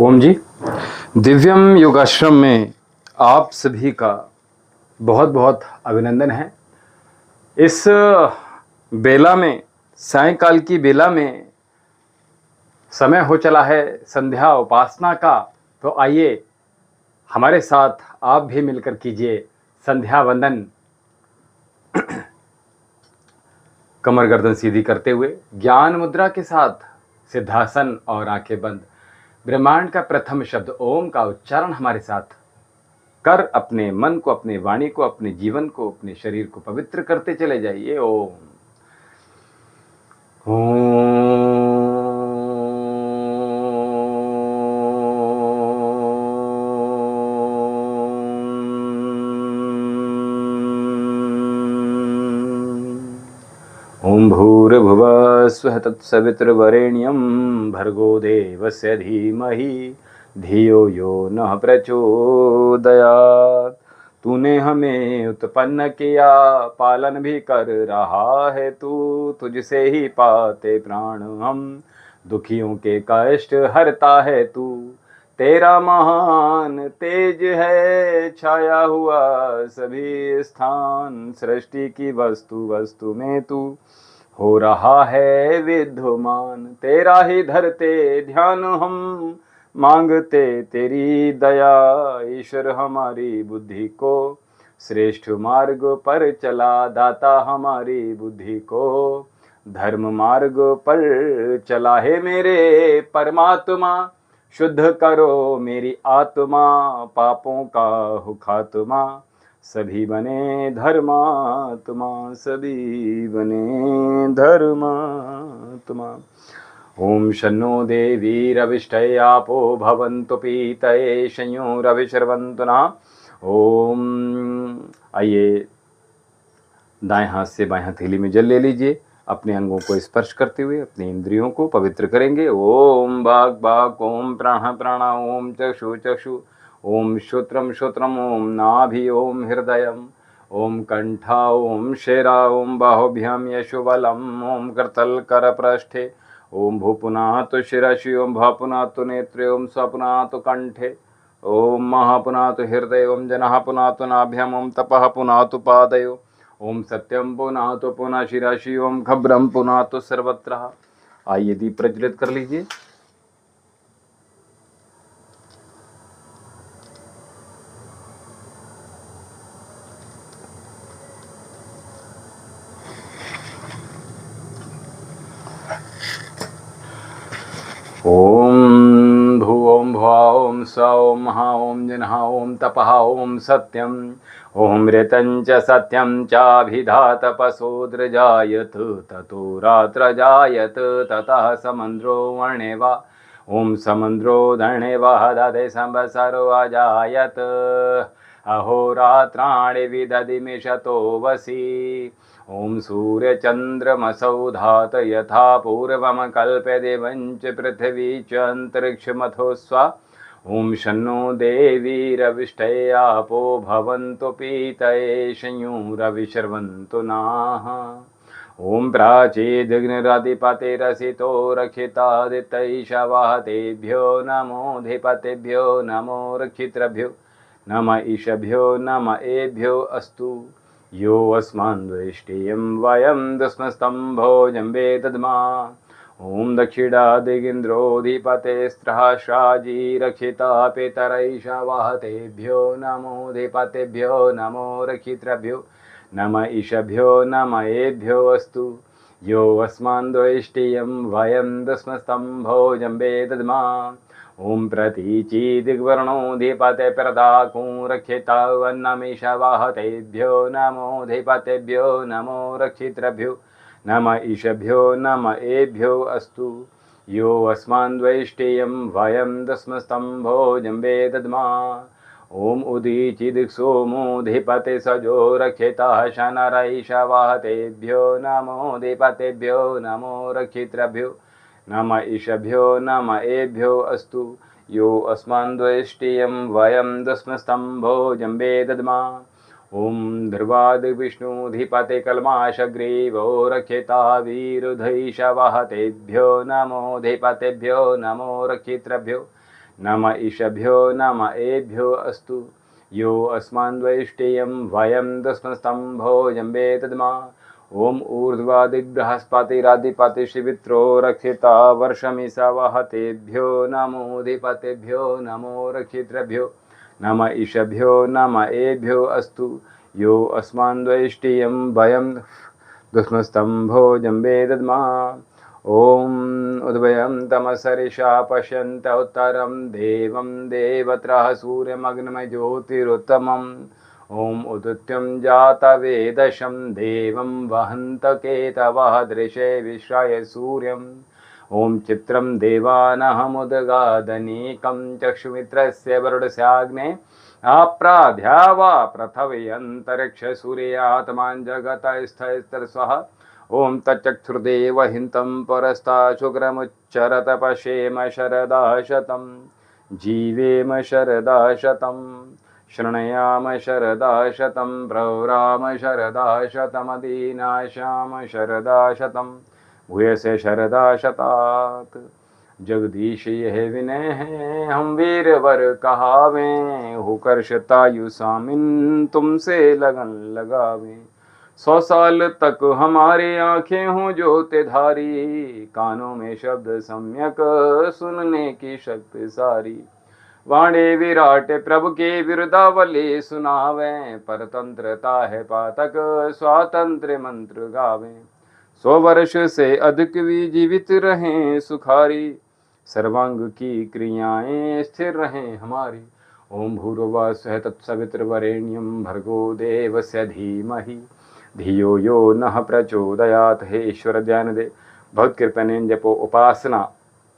ओम जी। दिव्यम योगाश्रम में आप सभी का बहुत बहुत अभिनंदन है। इस बेला में, सायंकाल की बेला में समय हो चला है संध्या उपासना का। तो आइए हमारे साथ आप भी मिलकर कीजिए संध्या वंदन। कमर गर्दन सीधी करते हुए ज्ञान मुद्रा के साथ सिद्धासन और आंखें बंद। ब्रह्मांड का प्रथम शब्द ओम का उच्चारण हमारे साथ कर अपने मन को, अपने वाणी को, अपने जीवन को, अपने शरीर को पवित्र करते चले जाइए। ओम ओम भूर्भुवः स्वः तत्सवितुर्वरेण्यं भर्गो देवस्य धीमहि धियो यो नः प्रचोदयात्। तूने हमें उत्पन्न किया, पालन भी कर रहा है तू। तुझसे ही पाते प्राण हम, दुखियों के कष्ट हरता है तू। तेरा महान तेज है छाया हुआ सभी स्थान। सृष्टि की वस्तु वस्तु में तू हो रहा है विद्यमान। तेरा ही धरते ध्यान हम, मांगते तेरी दया। ईश्वर हमारी बुद्धि को श्रेष्ठ मार्ग पर चला। दाता हमारी बुद्धि को धर्म मार्ग पर चला। है मेरे परमात्मा, शुद्ध करो मेरी आत्मा। पापों का हो खात्मा, सभी बने धर्मात्मा। सभी बने धर्मात्मा। ओम शन्नो देवी रविष्ठय आपो भवन्तु पीतये संयोरविशर्वन्तु नः। ओम। आइए दाएं हाथ से बाएं हथेली में जल ले लीजिए। अपने अंगों को स्पर्श करते हुए अपने इंद्रियों को पवित्र करेंगे। ओम वाक् वाक्, ओम प्राण प्राण, ओम चक्षु चक्षु, ओम श्रोत्रम श्रोत्रम, ओम नाभि, ओम हृदयम, ओम कंठा, ओम शेरा, ओम बाहुभ्याम यशुबलम, ओम करतल कर पृष्ठे, ओम भूपुनातु शिरसि, ओम भापुनातु नेत्रे, ओम स्वपुनातु कंठे, ओम महापुनातु हृदय, ओम जनः पुनातु नाभ्याम, ओम तपः पुनातु पादयो, ओम सत्यम पुनातु पुनः शिराशि, ओम खब्रम पुनातु सर्वत्र। आइए दीप प्रज्वलित कर लीजिए। ओम भू ओम भुआ ओम स्व ओम महा ओम जिन्हा ओम तपः ओम सत्यम ओम ऋतं च सत्यं चाभिधातपसोद्रजायत ततो रात्र जायत ततः समन्द्रो वर्णेवा ओम समन्द्रो धर्णेवा दधे संवत्सरो अजायत अहोरात्राणि विदधिमिषतो वसि ओम सूर्यचन्द्रमसौ धात यथा पूर्वं कल्प्यते वञ्च पृथिवी च अन्तरिक्षमथो स्वा। ओम शन्नो देवी रविष्ठय आपो भवन्तु पीतये संयोरविशर्वन्तु नः। ओम प्राचीदग्निरधिपतिरसितो रक्षितादित्यैषवः तेभ्यो नमो धिपतिभ्यो नमो रक्षितृभ्यो नम ईशभ्यो नम एभ्यो अस्तु। यो अस्मान् द्वेष्टियं वयं दस्मस्तम्भो जम्बे दद्मा। ओम दक्षिणादिगिन्द्रोऽधिपतेस्त्रहस्राजी रक्षिता पितरैषवः तेभ्यो नमो धिपतिभ्यो नमो रक्षितृभ्यो नम ईशभ्यो नम एभ्यो अस्तु। यो अस्मान् द्वेष्टियं वयं दस्मस्तम्भो जम्बे दद्मा। ओम प्रतीची दिग्वर्णोऽधिपते प्रदाकूं रक्षिता वन्नमीशवः तेभ्यो नमो धिपतिभ्यो नमो रक्षितृभ्यो नम ईशभ्यो नम एभ्यो अस्तु। यो अस्मान् द्वेष्टियं वयं दस्मस्तम्भो जम्बे दद्मा। ओम उदीचिदिक्सोमोऽधिपते सजो रक्षितः शनरैषवः तेभ्यो नमो धिपतिभ्यो नमो रक्षितृभ्यो नम ईशभ्यो नम एभ्यो अस्तु। यो अस्मान् द्वेष्टियं वयं दस्मस्तम्भो जम्बे दद्मा। ओम ध्रुवादिविष्णुधिपते कल्माशग्रीवो रक्षिता वीरुधैषवः तेभ्यो नमो धिपतिभ्यो नमो रक्षितृभ्यो नम ईशभ्यो नम एभ्यो अस्तु। यो अस्मान्द्वैष्टेयं वयं दस्मस्तंभो जम्बे तद्मा। ओम ऊर्ध्वादिबृहस्पतिरादिपतिशिवित्रो रक्षिता वर्षमिषवहतेभ्यो नमोऽधिपतेभ्यो नमो रक्षितृभ्यो नम ईशभ्यो नम एभ्यो अस्तु। यो अस्मान्द्वैष्टेयं वयं दुष्मस्तंभो जम्बे दद्मा। ओम उद्भयं तमसरिषा पश्यन्त उत्तरं देवं देवत्रः सूर्यमग्नमय ज्योतिरुत्तमम्। ओम उदित्यं जातवेदशं देवं वहन्त केतवः दृशे विश्राय सूर्यम्। ओम चित्रं देवानहमुदगादनीकं चक्षुमित्रस्य वरुडस्याग्ने आप्राध्यावा पृथ्व्यन्तरिक्ष सूर्यात्मां जगतस्थस्थिरस्वः। ओम तच्चक्षुर्देव हिंतं परस्ता शुक्रमुच्चरत पश्येम शरदा शतं जीवेम शरदा शतं शृणयाम शरदा शतं प्रव्राम शरदा शतमदीनाशाम शरदा शतं भूयसे शरदा शतात्। जगदीश यह विनय है हम वीरवर कहावें, होकर शतायु सामिन तुमसे लगन लगावें। 100 साल तक हमारे आंखें हों ज्योतिधारी, कानों में शब्द सम्यक सुनने की शक्ति सारी। वाणे विराट प्रभु के विरुदावली सुनावें, परतंत्रता है पातक स्वातंत्र मंत्र गावें। 100 वर्ष से अधिक भी जीवित रहें सुखारी, सर्वांग की क्रियाएं स्थिर रहें हमारी। ओम भूर्भुवः स्वः तत्सवितुर्वरेण्यं भर्गो देवस्य धीमहि धियो यो नः प्रचोदयात्। हे ईश्वर ध्यान दे, भक्त कृपण जपो उपासना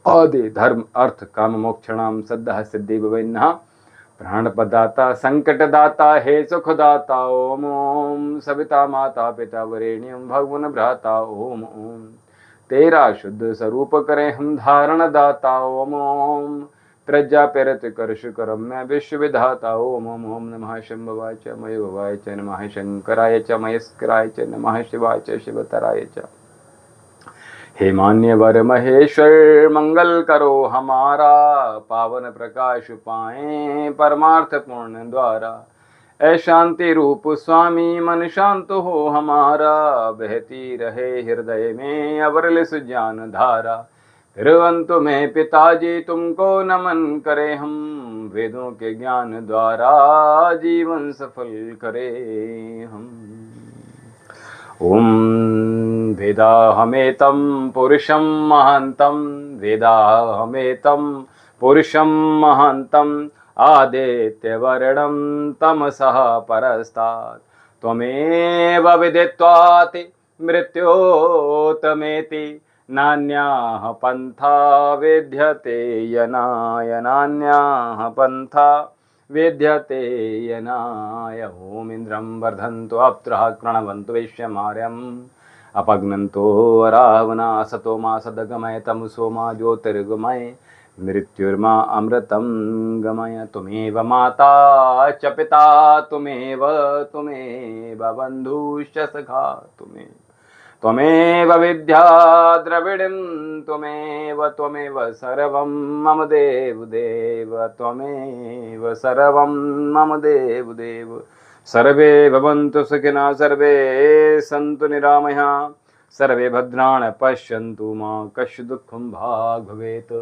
आदि धर्म अर्थ काम मोक्षणाम सद्दः सिद्धि विभिन्नः। प्राणपदाता संकटदाता हे सुखदाता। ओम ओम सविता माता पिता वरेण्यं भगवन भ्राता। ओम ओम तेरा शुद्ध स्वरूप करें हम धारण दाता। ओम ओम प्रज्ञा प्रेरित कर्ष करम्य विश्व विधाता। ओम ओम ओम नमः शंभवाय च मयोभवाय च नमः शंकराय च महेश्वराय च नमः शिवाय च शिवतराय च। हे मान्यवर महेश्वर मंगल करो हमारा, पावन प्रकाश पाएं परमार्थ पूर्ण द्वारा। ऐ शांति रूप स्वामी मन शांत हो हमारा, बहती रहे हृदय में अविरल ज्ञान धारा। फिर अंत में पिताजी तुमको नमन करें हम, वेदों के ज्ञान द्वारा जीवन सफल करें हम। ओम वेदाहमेतं पुरुषं महान्तं, वेदाहमेतं पुरुषं महान्तं आदित्यवर्णं तमसः परस्तात्। त्वमेव विदित्वाति मृत्योतमेति, नान्याः पन्था विद्यते यनाय नान्याः पन्था विद्यते यनाय। ओम इंद्रं वर्धन्तु अप्सरः कृणवन्तु वैश्यमार्यम्, अपघ्नन्तो रावणा सतो मा सद्गमय तमसो मा ज्योतिर्गमय, मृत्युर्मा अमृतं गमय। त्वमेव माता च पिता त्वमेव बन्धुश्च सखा त्वमेव विद्या द्रविडं त्वमेव सर्वं मम देव देव, त्वमेव सर्वं मम देव देव। सर्वे भवन्तु सुखिनः सर्वे सन्तु निरामयाः, सर्वे भद्राणि पश्यन्तु मा कश्चित् दुःखं भाग् भवेत्।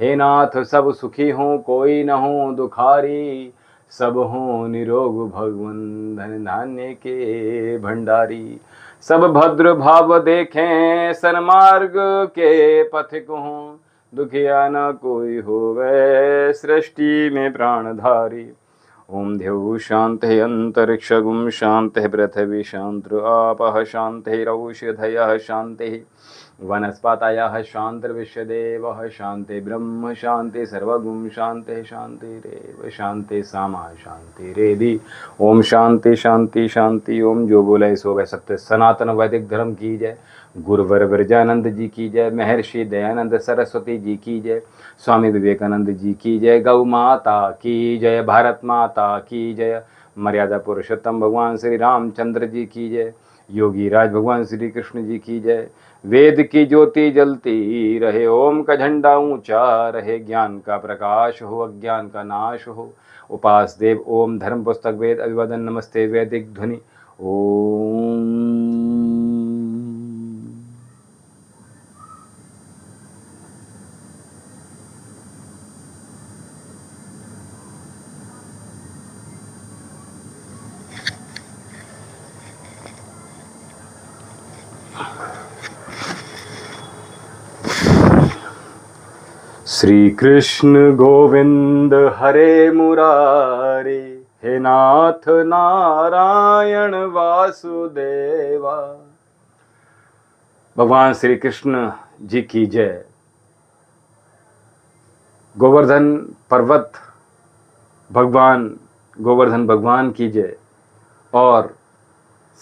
हे नाथ सब सुखी हों कोई न हो दुखारी, सब हों निरोग भगवन धन धान्य के भंडारी। सब भद्र भाव देखें सन्मार्ग के पथिक हों, दुखिया न कोई होवे सृष्टि में प्राणधारी। ओम द्यौः शान्तिः अंतरिक्षगुं शान्तिः पृथिवी शान्तिः आपः शान्तिरौषधयः शान्तिः वनस्पतयः शान्तिर्विश्वदेवः शान्ति ब्रह्म शान्ति सर्वगुं शान्ति शान्तिरेव शान्ति सामा शान्तिरेधि। ओम शांति शांति शांति। ओम जो बोले सो वह सत्य। सनातन वैदिक धर्म की जय। गुरुवर विरजानंद जी की जय। महर्षि दयानंद सरस्वती जी की जय। स्वामी विवेकानंद जी की जय। गौ माता की जय। भारत माता की जय। मर्यादा पुरुषोत्तम भगवान श्री रामचंद्र जी की जय। योगी राज भगवान श्री कृष्ण जी की जय। वेद की ज्योति जलती रहे, ओम का झंडा ऊंचा रहे, ज्ञान का प्रकाश हो, अज्ञान का नाश हो। उपास देव ओम, धर्म पुस्तक वेद अभिवादन, नमस्ते वैदिक ध्वनि ओम। श्री कृष्ण गोविंद हरे मुरारे, हे नाथ नारायण वासुदेवा। भगवान श्री कृष्ण जी की जय। गोवर्धन पर्वत भगवान गोवर्धन भगवान की जय। और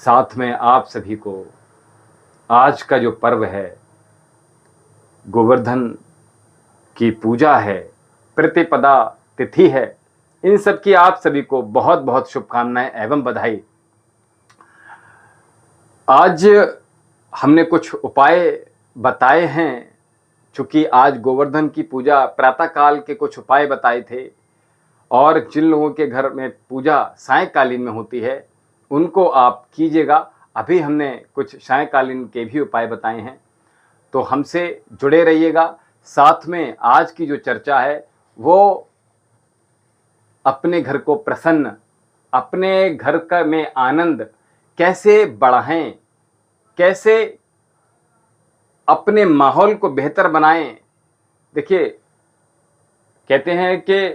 साथ में आप सभी को आज का जो पर्व है, गोवर्धन की पूजा है, प्रतिपदा तिथि है, इन सब की आप सभी को बहुत बहुत शुभकामनाएं एवं बधाई। आज हमने कुछ उपाय बताए हैं, चूंकि आज गोवर्धन की पूजा प्रातः काल के कुछ उपाय बताए थे, और जिन लोगों के घर में पूजा सायंकालीन में होती है उनको आप कीजिएगा। अभी हमने कुछ सायंकालीन के भी उपाय बताए हैं, तो हमसे जुड़े रहिएगा। साथ में आज की जो चर्चा है वो अपने घर को प्रसन्न, अपने घर का में आनंद कैसे बढ़ाएं, कैसे अपने माहौल को बेहतर बनाएं। देखिए, कहते हैं कि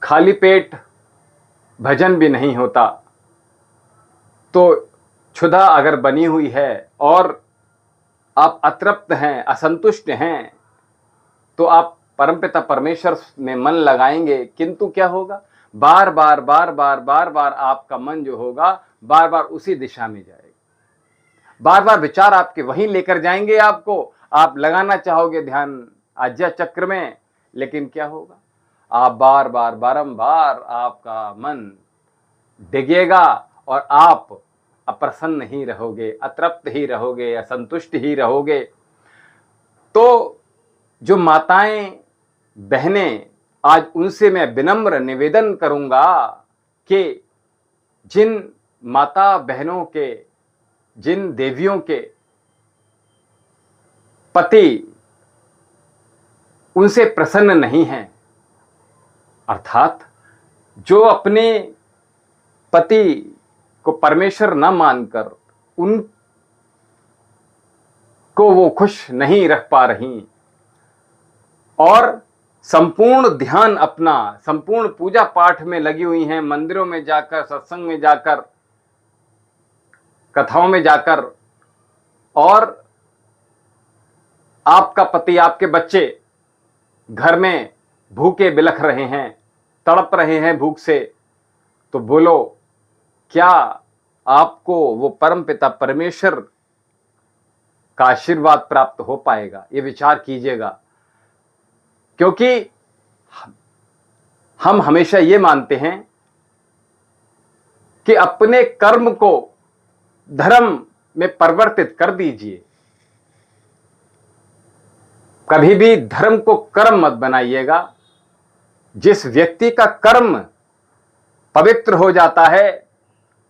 खाली पेट भजन भी नहीं होता, तो क्षुधा अगर बनी हुई है और आप अतृप्त हैं, असंतुष्ट हैं, तो आप परमपिता परमेश्वर में मन लगाएंगे, किंतु क्या होगा, बार बार बार बार बार बार आपका मन जो होगा बार बार उसी दिशा में जाएगा, बार बार विचार आपके वहीं लेकर जाएंगे आपको। आप लगाना चाहोगे ध्यान आज्ञा चक्र में, लेकिन क्या होगा, आप बार बार बारंबार आपका मन डिगेगा और आप अप्रसन्न ही रहोगे, अतृप्त ही रहोगे, असंतुष्ट ही रहोगे। तो जो माताएं बहनें, आज उनसे मैं विनम्र निवेदन करूंगा कि जिन माता बहनों के, जिन देवियों के पति उनसे प्रसन्न नहीं हैं, अर्थात जो अपने पति को परमेश्वर न मानकर उनको वो खुश नहीं रख पा रही, और संपूर्ण ध्यान अपना संपूर्ण पूजा पाठ में लगी हुई हैं, मंदिरों में जाकर, सत्संग में जाकर, कथाओं में जाकर, और आपका पति, आपके बच्चे घर में भूखे बिलख रहे हैं, तड़प रहे हैं भूख से, तो बोलो, क्या आपको वो परमपिता परमेश्वर का आशीर्वाद प्राप्त हो पाएगा? ये विचार कीजिएगा, क्योंकि हम हमेशा ये मानते हैं कि अपने कर्म को धर्म में परिवर्तित कर दीजिए। कभी भी धर्म को कर्म मत बनाइएगा। जिस व्यक्ति का कर्म पवित्र हो जाता है,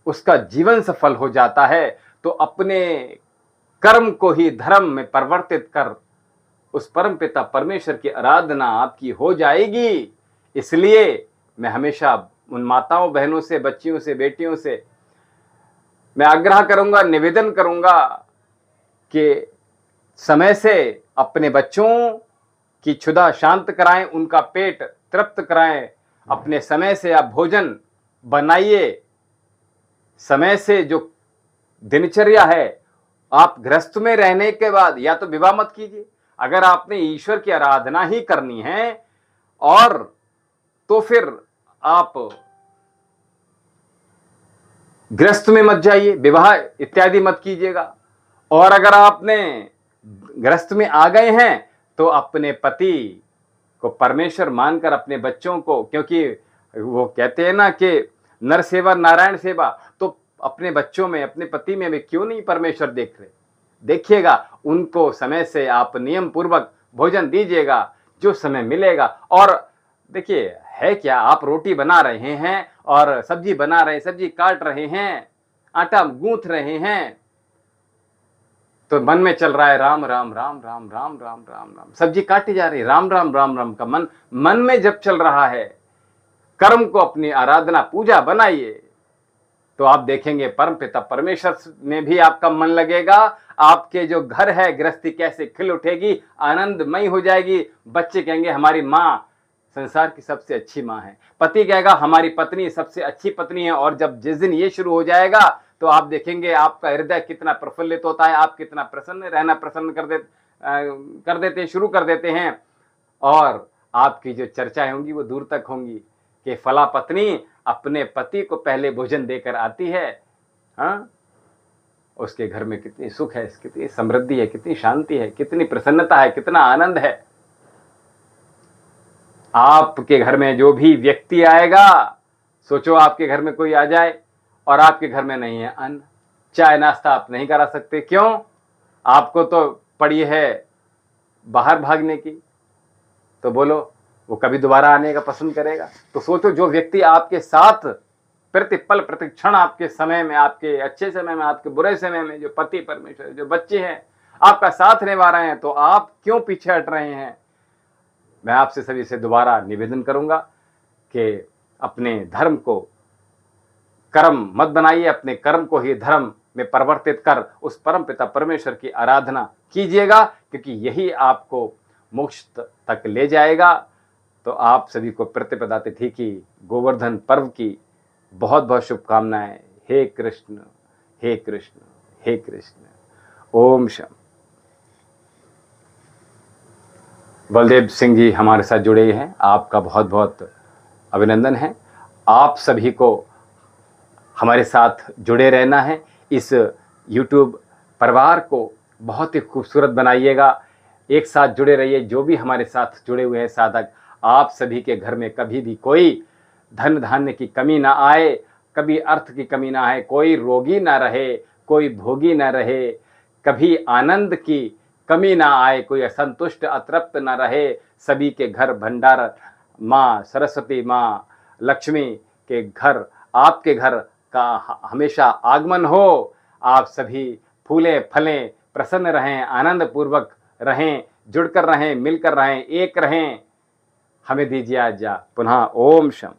उसका जीवन सफल हो जाता है, तो अपने कर्म को ही धर्म में परिवर्तित कर उस परमपिता परमेश्वर की आराधना आपकी हो जाएगी। इसलिए मैं हमेशा उन माताओं बहनों से, बच्चियों से, बेटियों से मैं आग्रह करूंगा, निवेदन करूंगा कि समय से अपने बच्चों की क्षुधा शांत कराएं, उनका पेट तृप्त कराएं। अपने समय से आप भोजन बनाइए, समय से जो दिनचर्या है, आप गृहस्थ में रहने के बाद या तो विवाह मत कीजिए, अगर आपने ईश्वर की आराधना ही करनी है, और तो फिर आप गृहस्थ में मत जाइए, विवाह इत्यादि मत कीजिएगा। और अगर आपने गृहस्थ में आ गए हैं तो अपने पति को परमेश्वर मानकर अपने बच्चों को, क्योंकि वो कहते हैं ना कि नर सेवा नारायण सेवा, तो अपने बच्चों में, अपने पति में भी क्यों नहीं परमेश्वर देख रहे? देखिएगा, उनको समय से आप नियम पूर्वक भोजन दीजिएगा, जो समय मिलेगा। और देखिए, है क्या, आप रोटी बना रहे हैं और सब्जी बना रहे हैं, सब्जी काट रहे हैं, आटा गूंथ रहे हैं, तो मन में चल रहा है राम राम राम राम राम राम राम राम, सब्जी काटी जा रही है, राम राम राम राम का मन में जब चल रहा है, कर्म को अपनी आराधना पूजा बनाइए, तो आप देखेंगे परम पिता परमेश्वर में भी आपका मन लगेगा। आपके जो घर है, गृहस्थी कैसे खिल उठेगी, आनंदमयी हो जाएगी। बच्चे कहेंगे हमारी माँ संसार की सबसे अच्छी माँ है, पति कहेगा हमारी पत्नी सबसे अच्छी पत्नी है। और जब जिस दिन ये शुरू हो जाएगा, तो आप देखेंगे आपका हृदय कितना प्रफुल्लित होता है, आप कितना प्रसन्न रहना प्रसन्न कर देते शुरू कर देते हैं। और आपकी जो चर्चाएं होंगी वो दूर तक होंगी कि फला पत्नी अपने पति को पहले भोजन देकर आती है, हाँ, उसके घर में कितनी सुख है, कितनी समृद्धि है, कितनी शांति है, कितनी प्रसन्नता है, कितना आनंद है। आपके घर में जो भी व्यक्ति आएगा, सोचो आपके घर में कोई आ जाए और आपके घर में नहीं है अन्न, चाय नाश्ता आप नहीं करा सकते, क्यों? आपको तो पड़ी है बाहर भागने की, तो बोलो वो कभी दोबारा आने का पसंद करेगा? तो सोचो, जो व्यक्ति आपके साथ प्रतिपल प्रतिक्षण, आपके समय में, आपके अच्छे समय में, आपके बुरे समय में, जो पति परमेश्वर, जो बच्चे हैं, आपका साथ निभा रहे हैं, तो आप क्यों पीछे हट रहे हैं? मैं आपसे सभी से दोबारा निवेदन करूंगा कि अपने धर्म को कर्म मत बनाइए, अपने कर्म को ही धर्म में परिवर्तित कर उस परम पिता परमेश्वर की आराधना कीजिएगा, क्योंकि यही आपको मोक्ष तक ले जाएगा। तो आप सभी को प्रतिपदा तिथि की, गोवर्धन पर्व की बहुत बहुत शुभकामनाएं। हे कृष्ण, हे कृष्ण, हे कृष्ण। ओम शम। बलदेव सिंह जी हमारे साथ जुड़े हैं, आपका बहुत बहुत अभिनंदन है। आप सभी को हमारे साथ जुड़े रहना है। इस YouTube परिवार को बहुत ही खूबसूरत बनाइएगा, एक साथ जुड़े रहिए। जो भी हमारे साथ जुड़े हुए हैं साधक, आप सभी के घर में कभी भी कोई धन धान्य की कमी ना आए, कभी अर्थ की कमी ना आए, कोई रोगी ना रहे, कोई भोगी ना रहे, कभी आनंद की कमी ना आए, कोई असंतुष्ट अतृप्त ना रहे। सभी के घर भंडार, माँ सरस्वती, माँ लक्ष्मी के घर, आपके घर का हमेशा आगमन हो। आप सभी फूले फले, प्रसन्न रहें, आनंद पूर्वक रहें, जुड़कर रहें, मिलकर रहें, एक रहें। हमें दीजिए आज्ञा। पुनः ओम शम।